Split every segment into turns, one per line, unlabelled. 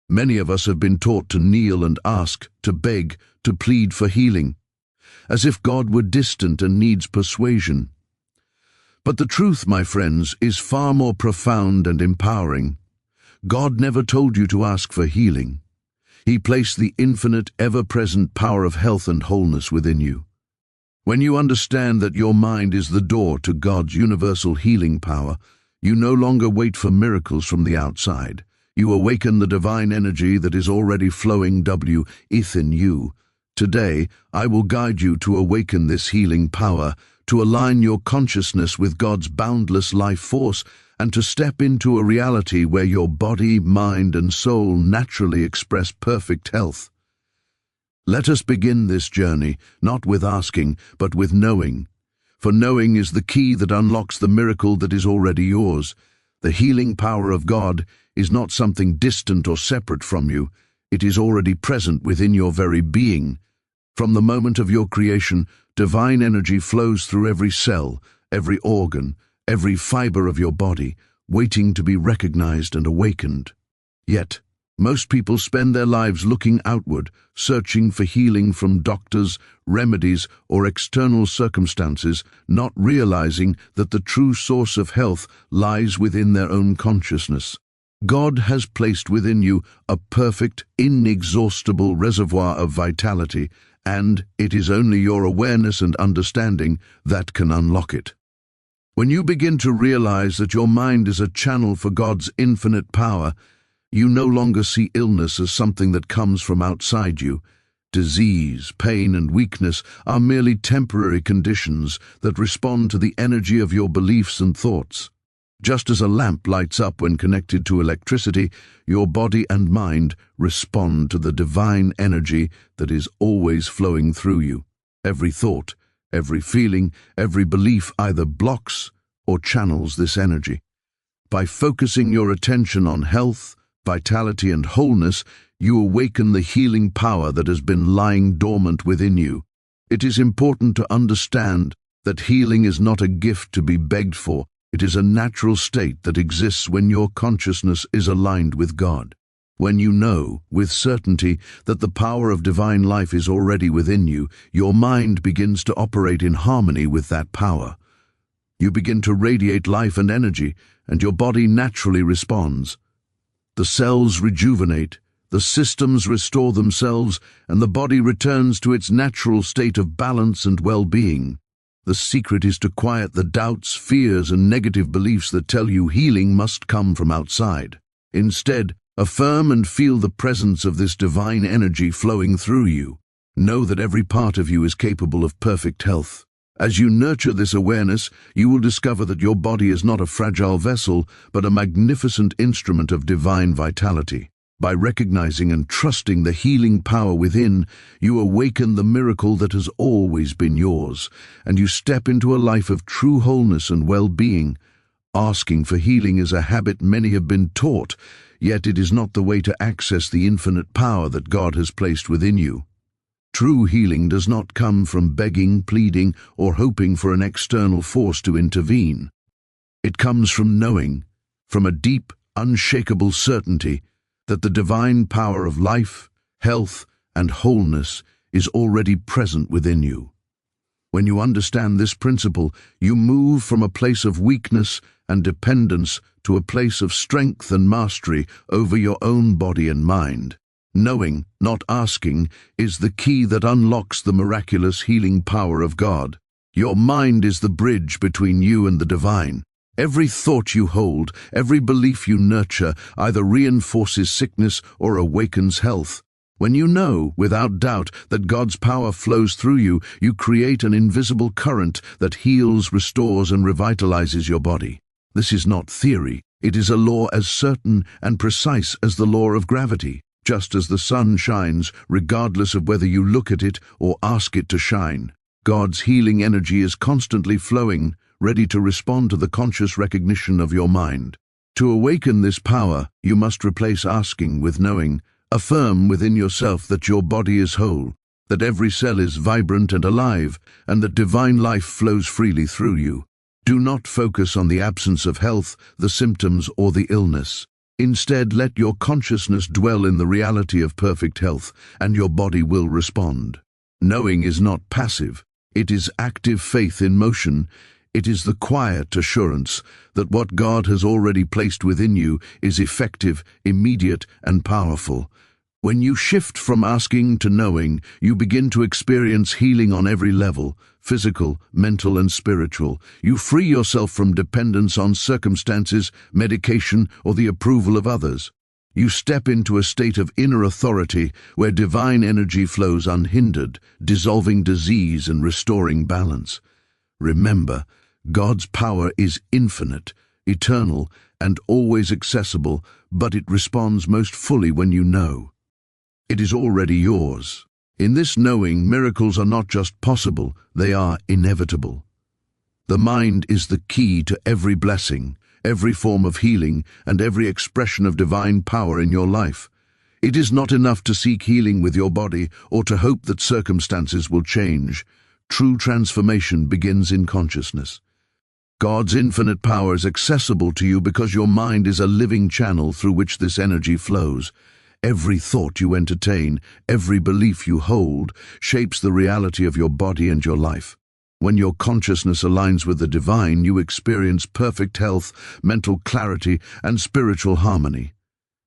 Many of us have been taught to kneel and ask, to beg, to plead for healing, as if God were distant and needs persuasion. But the truth, my friends, is far more profound and empowering. God never told you to ask for healing. He placed the infinite, ever-present power of health and wholeness within you. When you understand that your mind is the door to God's universal healing power, you no longer wait for miracles from the outside. You awaken the divine energy that is already flowing within you. Today, I will guide you to awaken this healing power, to align your consciousness with God's boundless life force, and to step into a reality where your body, mind, and soul naturally express perfect health. Let us begin this journey, not with asking, but with knowing. For knowing is the key that unlocks the miracle that is already yours. The healing power of God is not something distant or separate from you. It is already present within your very being. From the moment of your creation, divine energy flows through every cell, every organ, every fiber of your body, waiting to be recognized and awakened. Yet, most people spend their lives looking outward, searching for healing from doctors, remedies, or external circumstances, not realizing that the true source of health lies within their own consciousness. God has placed within you a perfect, inexhaustible reservoir of vitality, and it is only your awareness and understanding that can unlock it. When you begin to realize that your mind is a channel for God's infinite power, you no longer see illness as something that comes from outside you. Disease, pain, and weakness are merely temporary conditions that respond to the energy of your beliefs and thoughts. Just as a lamp lights up when connected to electricity, your body and mind respond to the divine energy that is always flowing through you. Every thought, every feeling, every belief either blocks or channels this energy. By focusing your attention on health, vitality, and wholeness, you awaken the healing power that has been lying dormant within you. It is important to understand that healing is not a gift to be begged for. It is a natural state that exists when your consciousness is aligned with God. When you know, with certainty, that the power of divine life is already within you, your mind begins to operate in harmony with that power. You begin to radiate life and energy, and your body naturally responds. The cells rejuvenate, the systems restore themselves, and the body returns to its natural state of balance and well-being. The secret is to quiet the doubts, fears, and negative beliefs that tell you healing must come from outside. Instead, affirm and feel the presence of this divine energy flowing through you. Know that every part of you is capable of perfect health. As you nurture this awareness, you will discover that your body is not a fragile vessel, but a magnificent instrument of divine vitality. By recognizing and trusting the healing power within, you awaken the miracle that has always been yours, and you step into a life of true wholeness and well-being. Asking for healing is a habit many have been taught, yet it is not the way to access the infinite power that God has placed within you. True healing does not come from begging, pleading, or hoping for an external force to intervene. It comes from knowing, from a deep, unshakable certainty, that the divine power of life, health, and wholeness is already present within you. When you understand this principle, you move from a place of weakness and dependence to a place of strength and mastery over your own body and mind. Knowing, not asking, is the key that unlocks the miraculous healing power of God. Your mind is the bridge between you and the divine. Every thought you hold, every belief you nurture, either reinforces sickness or awakens health. When you know, without doubt, that God's power flows through you, you create an invisible current that heals, restores, and revitalizes your body. This is not theory. It is a law as certain and precise as the law of gravity. Just as the sun shines, regardless of whether you look at it or ask it to shine, God's healing energy is constantly flowing, ready to respond to the conscious recognition of your mind. To awaken this power, you must replace asking with knowing. Affirm within yourself that your body is whole, that every cell is vibrant and alive, and that divine life flows freely through you. Do not focus on the absence of health, the symptoms, or the illness. Instead, let your consciousness dwell in the reality of perfect health, and your body will respond. Knowing is not passive. It is active faith in motion. It is the quiet assurance that what God has already placed within you is effective, immediate, and powerful. When you shift from asking to knowing, you begin to experience healing on every level, physical, mental, and spiritual. You free yourself from dependence on circumstances, medication, or the approval of others. You step into a state of inner authority where divine energy flows unhindered, dissolving disease and restoring balance. Remember, God's power is infinite, eternal, and always accessible, but it responds most fully when you know. It is already yours. In this knowing, miracles are not just possible, they are inevitable. The mind is the key to every blessing, every form of healing, and every expression of divine power in your life. It is not enough to seek healing with your body or to hope that circumstances will change. True transformation begins in consciousness. God's infinite power is accessible to you because your mind is a living channel through which this energy flows. Every thought you entertain, every belief you hold, shapes the reality of your body and your life. When your consciousness aligns with the divine, you experience perfect health, mental clarity, and spiritual harmony.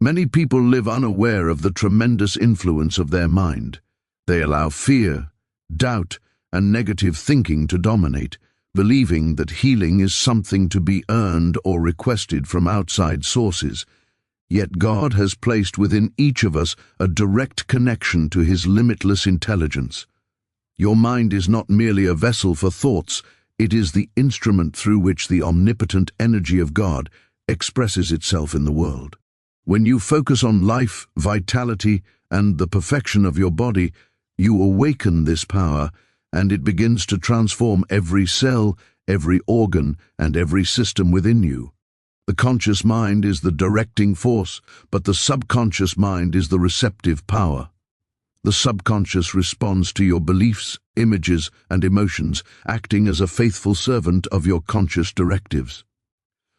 Many people live unaware of the tremendous influence of their mind. They allow fear, doubt, and negative thinking to dominate, believing that healing is something to be earned or requested from outside sources. Yet God has placed within each of us a direct connection to His limitless intelligence. Your mind is not merely a vessel for thoughts, it is the instrument through which the omnipotent energy of God expresses itself in the world. When you focus on life, vitality, and the perfection of your body, you awaken this power, and it begins to transform every cell, every organ, and every system within you. The conscious mind is the directing force, but the subconscious mind is the receptive power. The subconscious responds to your beliefs, images, and emotions, acting as a faithful servant of your conscious directives.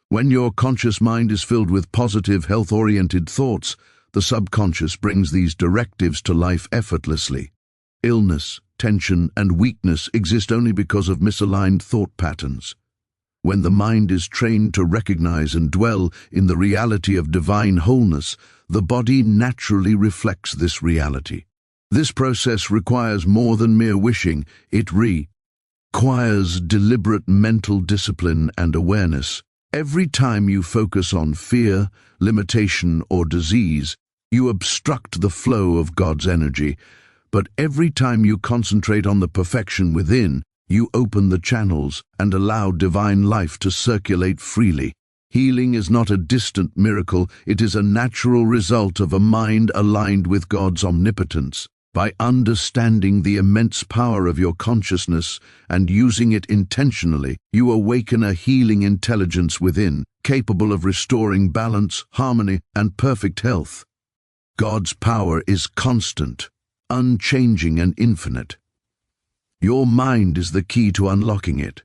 When your conscious mind is filled with positive, health-oriented thoughts, the subconscious brings these directives to life effortlessly. Illness, tension, and weakness exist only because of misaligned thought patterns. When the mind is trained to recognize and dwell in the reality of divine wholeness, the body naturally reflects this reality. This process requires more than mere wishing. It requires deliberate mental discipline and awareness. Every time you focus on fear, limitation, or disease, you obstruct the flow of God's energy. But every time you concentrate on the perfection within, you open the channels and allow divine life to circulate freely. Healing is not a distant miracle, it is a natural result of a mind aligned with God's omnipotence. By understanding the immense power of your consciousness and using it intentionally, you awaken a healing intelligence within, capable of restoring balance, harmony, and perfect health. God's power is constant, unchanging, and infinite. Your mind is the key to unlocking it.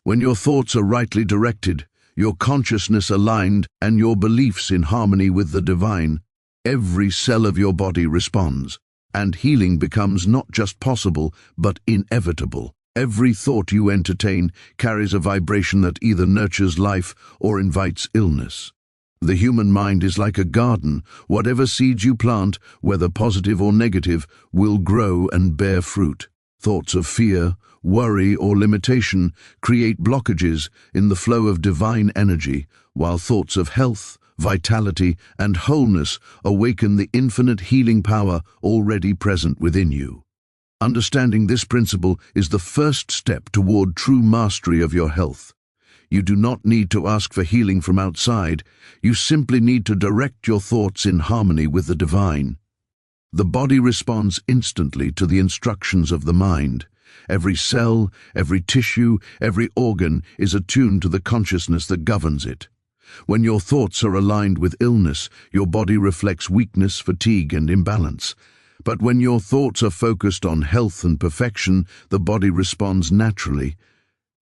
When your thoughts are rightly directed, your consciousness aligned, and your beliefs in harmony with the divine, every cell of your body responds, and healing becomes not just possible, but inevitable. Every thought you entertain carries a vibration that either nurtures life or invites illness. The human mind is like a garden. Whatever seeds you plant, whether positive or negative, will grow and bear fruit. Thoughts of fear, worry, or limitation create blockages in the flow of divine energy, while thoughts of health, vitality, and wholeness awaken the infinite healing power already present within you. Understanding this principle is the first step toward true mastery of your health. You do not need to ask for healing from outside, you simply need to direct your thoughts in harmony with the divine. The body responds instantly to the instructions of the mind. Every cell, every tissue, every organ is attuned to the consciousness that governs it. When your thoughts are aligned with illness, your body reflects weakness, fatigue, and imbalance. But when your thoughts are focused on health and perfection, the body responds naturally.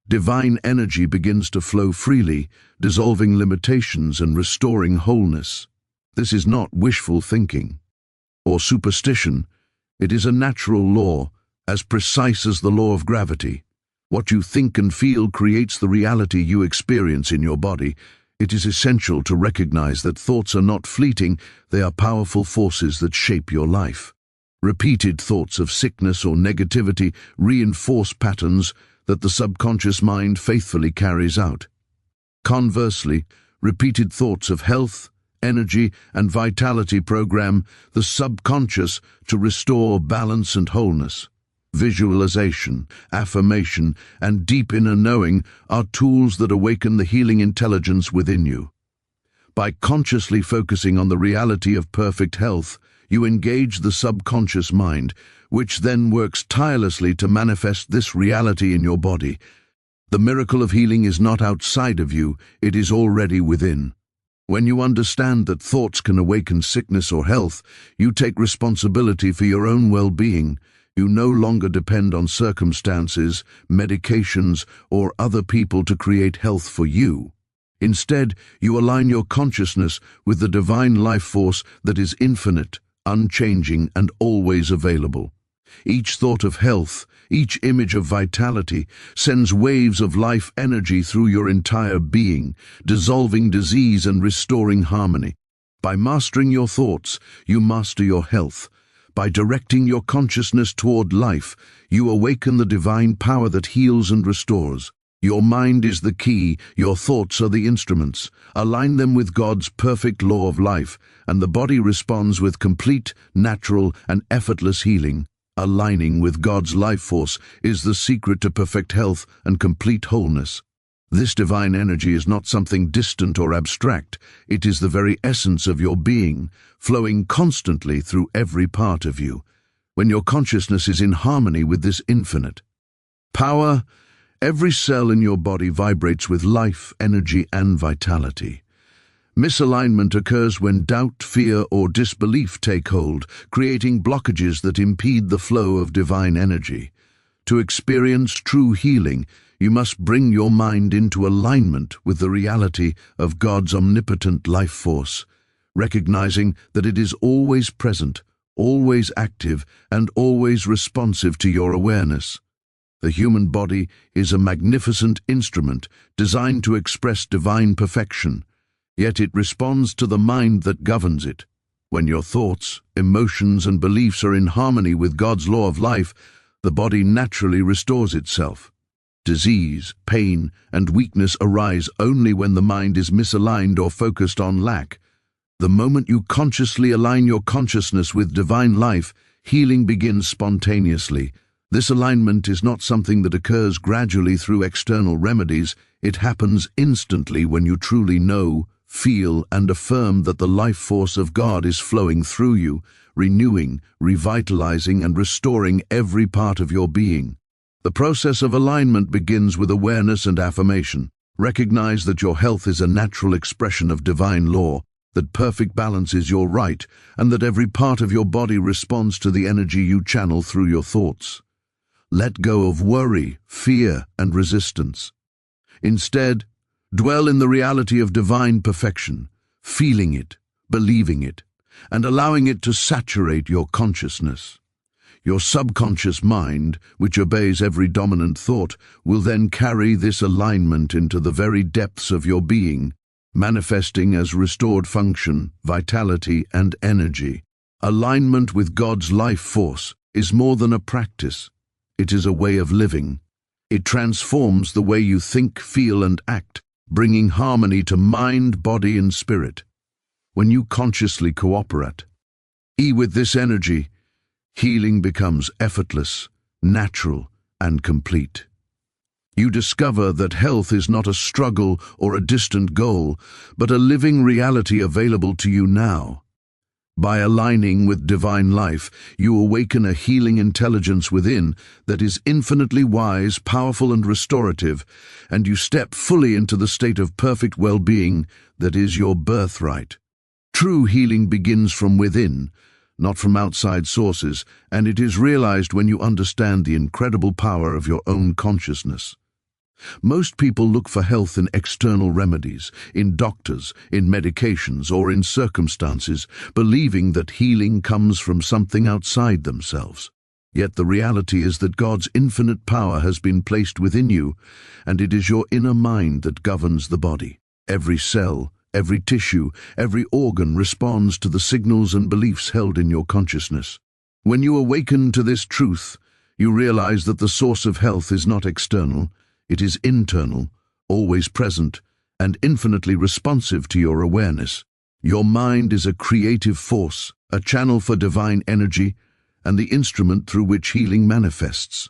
divine energy begins to flow freely, dissolving limitations and restoring wholeness. This is not wishful thinking or superstition. It is a natural law, as precise as the law of gravity. What you think and feel creates the reality you experience in your body. It is essential to recognize that thoughts are not fleeting, they are powerful forces that shape your life. Repeated thoughts of sickness or negativity reinforce patterns that the subconscious mind faithfully carries out. Conversely, repeated thoughts of health, energy, and vitality program the subconscious to restore balance and wholeness. Visualization, affirmation, and deep inner knowing are tools that awaken the healing intelligence within you. By consciously focusing on the reality of perfect health, you engage the subconscious mind, which then works tirelessly to manifest this reality in your body. The miracle of healing is not outside of you, it is already within. When you understand that thoughts can awaken sickness or health, you take responsibility for your own well-being. You no longer depend on circumstances, medications, or other people to create health for you. Instead, you align your consciousness with the divine life force that is infinite, unchanging, and always available. Each thought of health, each image of vitality, sends waves of life energy through your entire being, dissolving disease and restoring harmony. By mastering your thoughts, you master your health. By directing your consciousness toward life, you awaken the divine power that heals and restores. Your mind is the key, your thoughts are the instruments. Align them with God's perfect law of life, and the body responds with complete, natural, and effortless healing. Aligning with God's life force is the secret to perfect health and complete wholeness. This divine energy is not something distant or abstract. It is the very essence of your being, flowing constantly through every part of you. When your consciousness is in harmony with this infinite power, every cell in your body vibrates with life, energy, and vitality. Misalignment occurs when doubt, fear, or disbelief take hold, creating blockages that impede the flow of divine energy. To experience true healing, you must bring your mind into alignment with the reality of God's omnipotent life force, recognizing that it is always present, always active, and always responsive to your awareness. The human body is a magnificent instrument designed to express divine perfection, yet it responds to the mind that governs it. When your thoughts, emotions, and beliefs are in harmony with God's law of life, the body naturally restores itself. Disease, pain, and weakness arise only when the mind is misaligned or focused on lack. The moment you consciously align your consciousness with divine life, healing begins spontaneously. This alignment is not something that occurs gradually through external remedies. It happens instantly when you truly know, feel, and affirm that the life force of God is flowing through you, renewing, revitalizing, and restoring every part of your being. The process of alignment begins with awareness and affirmation. Recognize that your health is a natural expression of divine law, that perfect balance is your right, and that every part of your body responds to the energy you channel through your thoughts. Let go of worry, fear, and resistance. Instead, dwell in the reality of divine perfection, feeling it, believing it, and allowing it to saturate your consciousness. Your subconscious mind, which obeys every dominant thought, will then carry this alignment into the very depths of your being, manifesting as restored function, vitality, and energy. Alignment with God's life force is more than a practice. It is a way of living. It transforms the way you think, feel, and act, bringing harmony to mind, body, and spirit. When you consciously cooperate with this energy, healing becomes effortless, natural, and complete. You discover that health is not a struggle or a distant goal, but a living reality available to you now. By aligning with divine life, you awaken a healing intelligence within that is infinitely wise, powerful, and restorative, and you step fully into the state of perfect well-being that is your birthright. True healing begins from within, not from outside sources, and it is realized when you understand the incredible power of your own consciousness. Most people look for health in external remedies, in doctors, in medications, or in circumstances, believing that healing comes from something outside themselves. Yet the reality is that God's infinite power has been placed within you, and it is your inner mind that governs the body. Every cell, every tissue, every organ responds to the signals and beliefs held in your consciousness. When you awaken to this truth, you realize that the source of health is not external, it is internal, always present, and infinitely responsive to your awareness. Your mind is a creative force, a channel for divine energy, and the instrument through which healing manifests.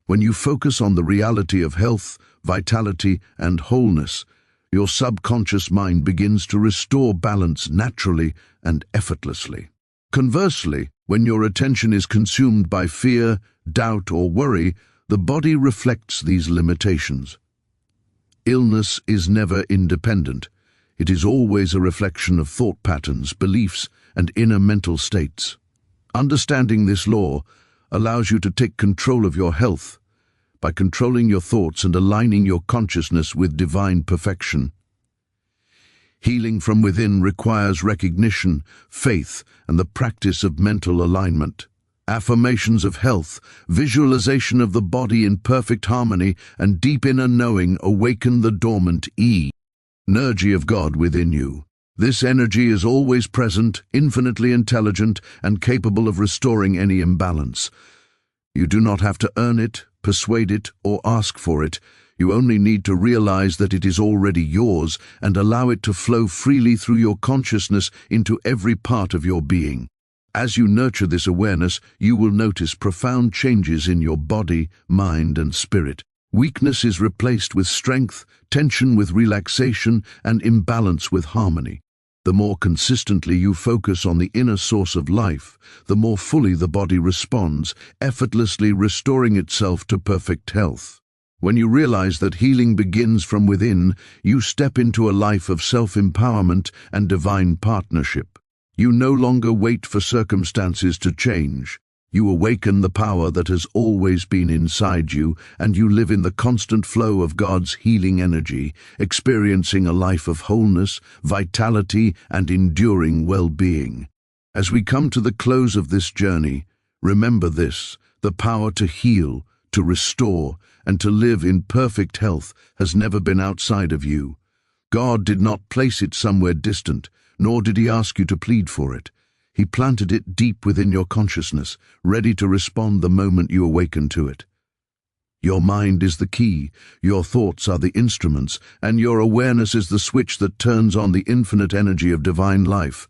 When you focus on the reality of health, vitality, and wholeness, your subconscious mind begins to restore balance naturally and effortlessly. Conversely, when your attention is consumed by fear, doubt, or worry, the body reflects these limitations. Illness is never independent. It is always a reflection of thought patterns, beliefs, and inner mental states. Understanding this law allows you to take control of your health by controlling your thoughts and aligning your consciousness with divine perfection. Healing from within requires recognition, faith, and the practice of mental alignment. Affirmations of health, visualization of the body in perfect harmony, and deep inner knowing awaken the dormant energy of God within you. This energy is always present, infinitely intelligent, and capable of restoring any imbalance. You do not have to earn it, persuade it, or ask for it. You only need to realize that it is already yours and allow it to flow freely through your consciousness into every part of your being. As you nurture this awareness, you will notice profound changes in your body, mind, and spirit. Weakness is replaced with strength, tension with relaxation, and imbalance with harmony. The more consistently you focus on the inner source of life, the more fully the body responds, effortlessly restoring itself to perfect health. When you realize that healing begins from within, you step into a life of self-empowerment and divine partnership. You no longer wait for circumstances to change. You awaken the power that has always been inside you, and you live in the constant flow of God's healing energy, experiencing a life of wholeness, vitality, and enduring well-being. As we come to the close of this journey, remember this: the power to heal, to restore, and to live in perfect health has never been outside of you. God did not place it somewhere distant, nor did He ask you to plead for it. He planted it deep within your consciousness, ready to respond the moment you awaken to it. Your mind is the key, your thoughts are the instruments, and your awareness is the switch that turns on the infinite energy of divine life.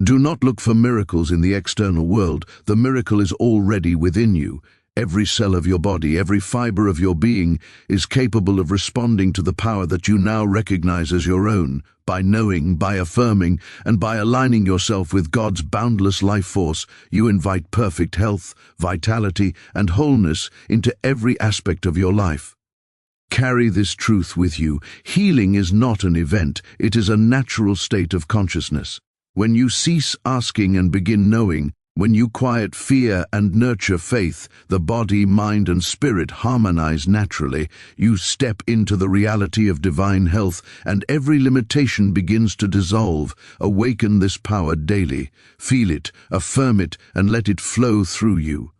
Do not look for miracles in the external world. The miracle is already within you. Every cell of your body, every fiber of your being is capable of responding to the power that you now recognize as your own. By knowing, by affirming, and by aligning yourself with God's boundless life force, you invite perfect health, vitality, and wholeness into every aspect of your life. Carry this truth with you. Healing is not an event, it is a natural state of consciousness. When you cease asking and begin knowing, when you quiet fear and nurture faith, the body, mind, and spirit harmonize naturally. You step into the reality of divine health, and every limitation begins to dissolve. Awaken this power daily. Feel it, affirm it, and let it flow through you.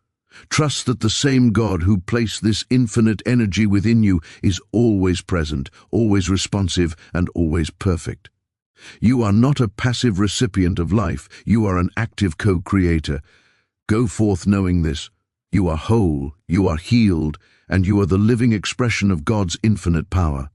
Trust that the same God who placed this infinite energy within you is always present, always responsive, and always perfect. You are not a passive recipient of life, you are an active co-creator. Go forth knowing this. You are whole, you are healed, and you are the living expression of God's infinite power.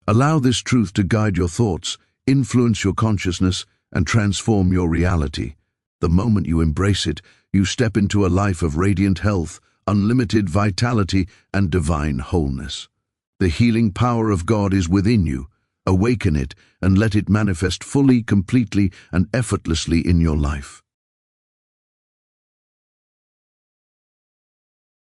Allow this truth to guide your thoughts, influence your consciousness, and transform your reality. The moment you embrace it, you step into a life of radiant health, unlimited vitality, and divine wholeness. The healing power of God is within you. Awaken it and let it manifest fully, completely, and effortlessly in your life.